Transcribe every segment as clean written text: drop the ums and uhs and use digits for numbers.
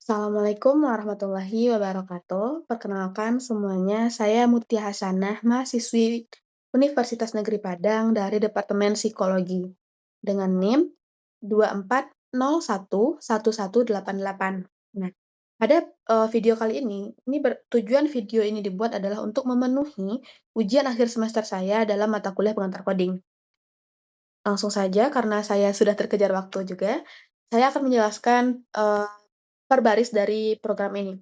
Assalamualaikum warahmatullahi wabarakatuh. Perkenalkan semuanya, saya Mutia Hasanah, mahasiswi Universitas Negeri Padang dari Departemen Psikologi dengan NIM 24011188. Nah, pada video kali ini tujuan video ini dibuat adalah untuk memenuhi ujian akhir semester saya dalam mata kuliah pengantar coding. Langsung saja karena saya sudah terkejar waktu juga, saya akan menjelaskan per baris dari program ini.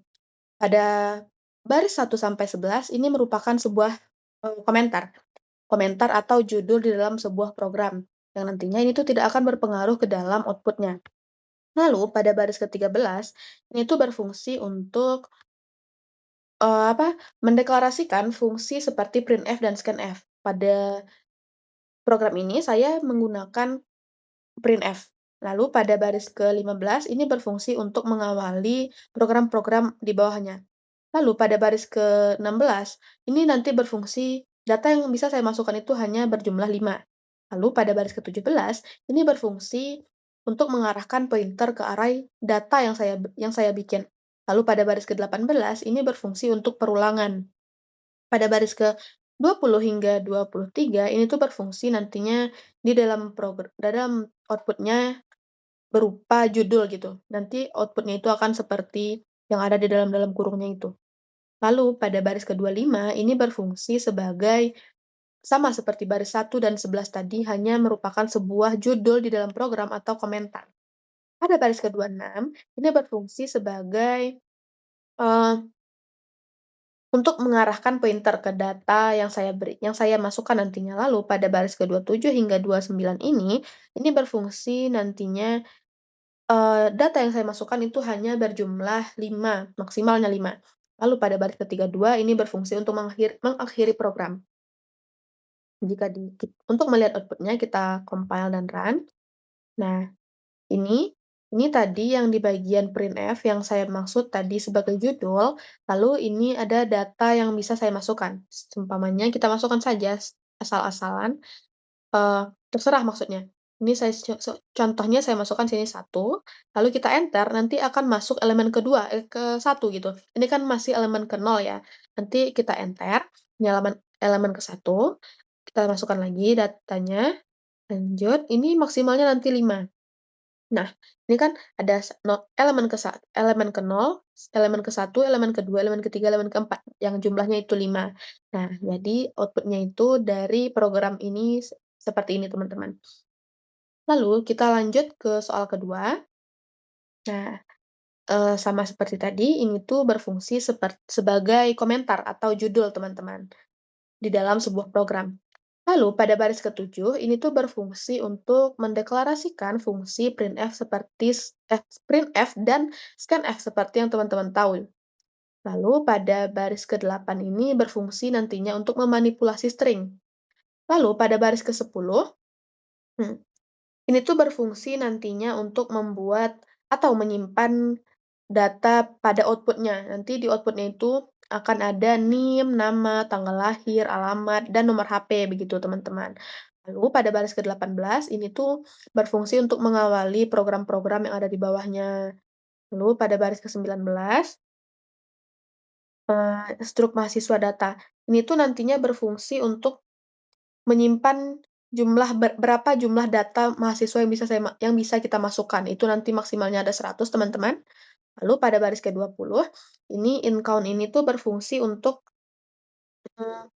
Pada baris 1 sampai 11 ini merupakan sebuah, komentar. Komentar atau judul di dalam sebuah program, yang nantinya ini tuh tidak akan berpengaruh ke dalam output-nya. Lalu pada baris ke-13, ini tuh berfungsi untuk, mendeklarasikan fungsi seperti printf dan scanf. Pada program ini saya menggunakan printf. Lalu pada baris ke-15 ini berfungsi untuk mengawali program-program di bawahnya. Lalu pada baris ke-16, ini nanti berfungsi data yang bisa saya masukkan itu hanya berjumlah 5. Lalu pada baris ke-17, ini berfungsi untuk mengarahkan pointer ke array data yang saya bikin. Lalu pada baris ke-18, ini berfungsi untuk perulangan. Pada baris ke-20 hingga 23, ini tuh berfungsi nantinya di dalam output-nya berupa judul gitu. Nanti output-nya itu akan seperti yang ada di dalam kurungnya itu. Lalu pada baris ke-25 ini berfungsi sebagai sama seperti baris 1 dan 11 tadi, hanya merupakan sebuah judul di dalam program atau komentar. Pada baris ke-26 ini berfungsi sebagai, eee, untuk mengarahkan pointer ke data yang saya masukkan nantinya. Lalu pada baris ke-27 hingga 29 ini berfungsi nantinya, data yang saya masukkan itu hanya berjumlah 5, maksimalnya 5. Lalu pada baris ke-32 ini berfungsi untuk mengakhiri program. Jika untuk melihat output-nya kita compile dan run. Nah, ini ini tadi yang di bagian printf yang saya maksud tadi sebagai judul, lalu ini ada data yang bisa saya masukkan. Seumpamanya kita masukkan saja asal-asalan, terserah maksudnya. Ini saya contohnya saya masukkan sini 1, lalu kita enter, nanti akan masuk elemen kedua, ke 1 gitu. Ini kan masih elemen ke 0 ya. Nanti kita enter, ini elemen elemen ke 1, kita masukkan lagi datanya, lanjut, ini maksimalnya nanti 5. Nah, ini kan ada elemen ke 0, elemen ke 1, elemen ke 2, elemen ke 3, elemen ke 4, yang jumlahnya itu 5. Nah, jadi output-nya itu dari program ini seperti ini, teman-teman. Lalu kita lanjut ke soal kedua. Nah, sama seperti tadi, ini tuh berfungsi sebagai komentar atau judul, teman-teman, di dalam sebuah program. Lalu pada baris ke-7, ini tuh berfungsi untuk mendeklarasikan fungsi printf dan scanf seperti yang teman-teman tahu. Lalu pada baris ke-8 ini berfungsi nantinya untuk memanipulasi string. Lalu pada baris ke-10, ini tuh berfungsi nantinya untuk membuat atau menyimpan data pada output-nya. Nanti di output-nya itu akan ada NIM, nama, tanggal lahir, alamat, dan nomor HP, begitu teman-teman. Lalu pada baris ke-18 ini tuh berfungsi untuk mengawali program-program yang ada di bawahnya. Lalu pada baris ke-19, struk mahasiswa data. Ini tuh nantinya berfungsi untuk menyimpan berapa jumlah data mahasiswa yang bisa kita masukkan. Itu nanti maksimalnya ada 100 teman-teman. Lalu pada baris ke-20, ini in count ini tuh berfungsi untuk, mmm,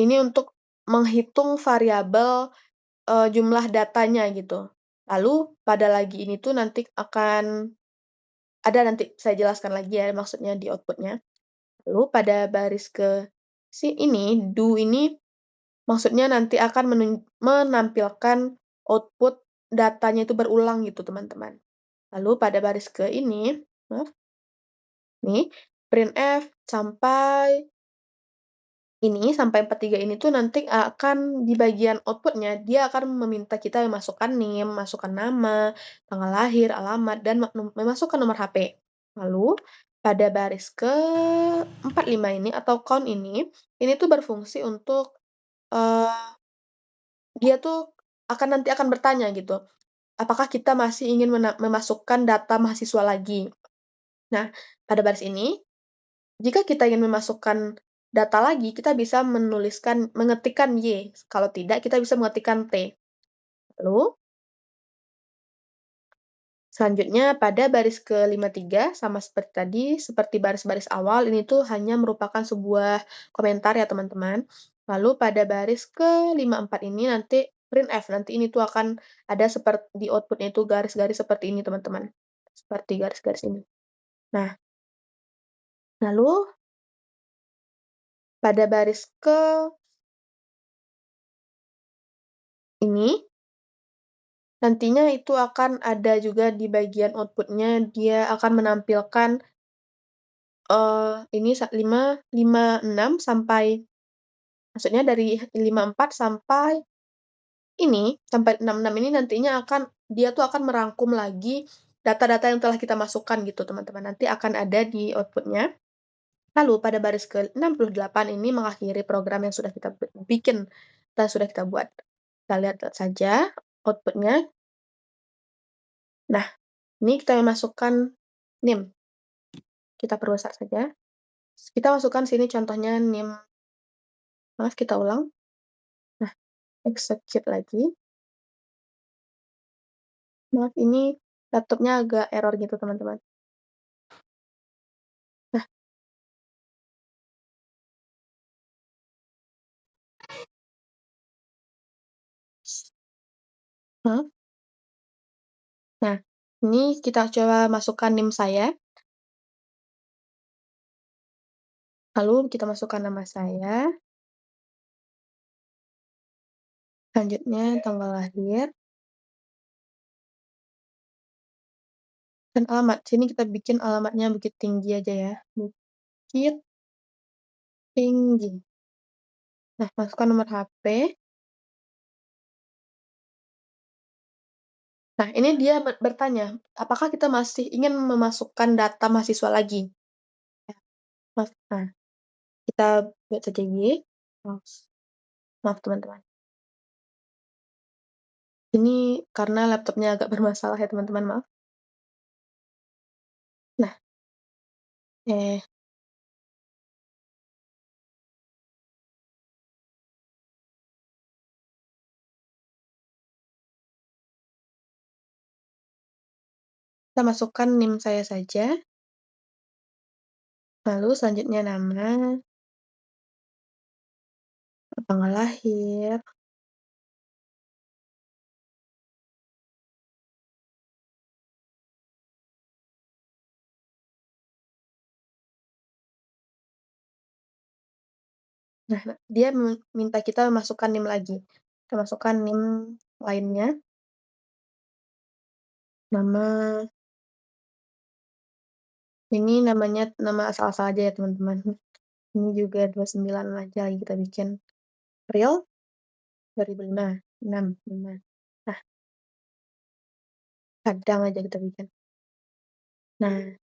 ini untuk menghitung variabel, jumlah datanya gitu. Lalu pada lagi ini tuh nanti saya jelaskan lagi ya maksudnya di output-nya. Lalu pada baris do ini maksudnya nanti akan menampilkan output datanya itu berulang gitu, teman-teman. Lalu pada baris maaf, nih, printf sampai 43 ini tuh nanti akan di bagian output-nya, dia akan meminta kita memasukkan NIM, masukkan nama, tanggal lahir, alamat, dan memasukkan nomor HP. Lalu pada baris ke-45 ini atau count ini tuh berfungsi untuk, eee, dia tuh nanti akan bertanya gitu, apakah kita masih ingin memasukkan data mahasiswa lagi. Nah, pada baris ini, jika kita ingin memasukkan data lagi, kita bisa mengetikkan Y, kalau tidak kita bisa mengetikkan T. Lalu, selanjutnya pada baris ke-53 sama seperti tadi, seperti baris-baris awal, ini tuh hanya merupakan sebuah komentar ya teman-teman. Lalu pada baris ke-54 ini nanti printf, nanti ini tuh akan ada seperti di output-nya itu garis-garis seperti ini teman-teman, seperti garis-garis ini. Nah, lalu pada baris ke ini, nantinya itu akan ada juga di bagian output-nya, dia akan menampilkan, ini 556 sampai maksudnya dari 54 sampai sampai 66 ini nantinya dia tuh akan merangkum lagi data-data yang telah kita masukkan gitu, teman-teman. Nanti akan ada di output-nya. Lalu pada baris ke-68 ini mengakhiri program yang sudah kita bikin dan sudah kita buat. Kita lihat saja output-nya. Nah, ini kita masukkan NIM. Kita perbesar saja. Kita masukkan sini contohnya NIM. Maaf, kita ulang. Nah, execute lagi. Maaf, ini laptopnya agak error gitu, teman-teman. Nah, maaf. Nah, ini kita coba masukkan NIM saya. Lalu kita masukkan nama saya. Selanjutnya tanggal lahir. Dan alamat. Sini kita bikin alamatnya Bukit Tinggi aja ya. Bukit Tinggi. Nah, masukkan nomor HP. Nah, ini dia bertanya, apakah kita masih ingin memasukkan data mahasiswa lagi? Ya, nah, kita buat saja Y. Maaf teman-teman. Ini karena laptopnya agak bermasalah ya teman-teman, maaf. Nah, kita masukkan NIM saya saja. Lalu selanjutnya nama, tanggal lahir. Nah, dia minta kita memasukkan NIM lagi. Kita masukkan NIM lainnya. Nama, ini namanya nama asal-asal aja ya teman-teman. Ini juga 29 aja lagi kita bikin. Real 2005, 6, 5. Nah, kadang aja kita bikin. Nah,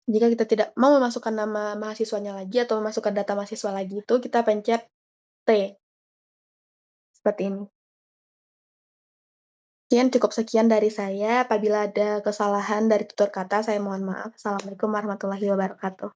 jika kita tidak mau memasukkan nama mahasiswanya lagi atau memasukkan data mahasiswa lagi itu, kita pencet T. Seperti ini. Cukup sekian dari saya. Apabila ada kesalahan dari tutur kata, saya mohon maaf. Assalamualaikum warahmatullahi wabarakatuh.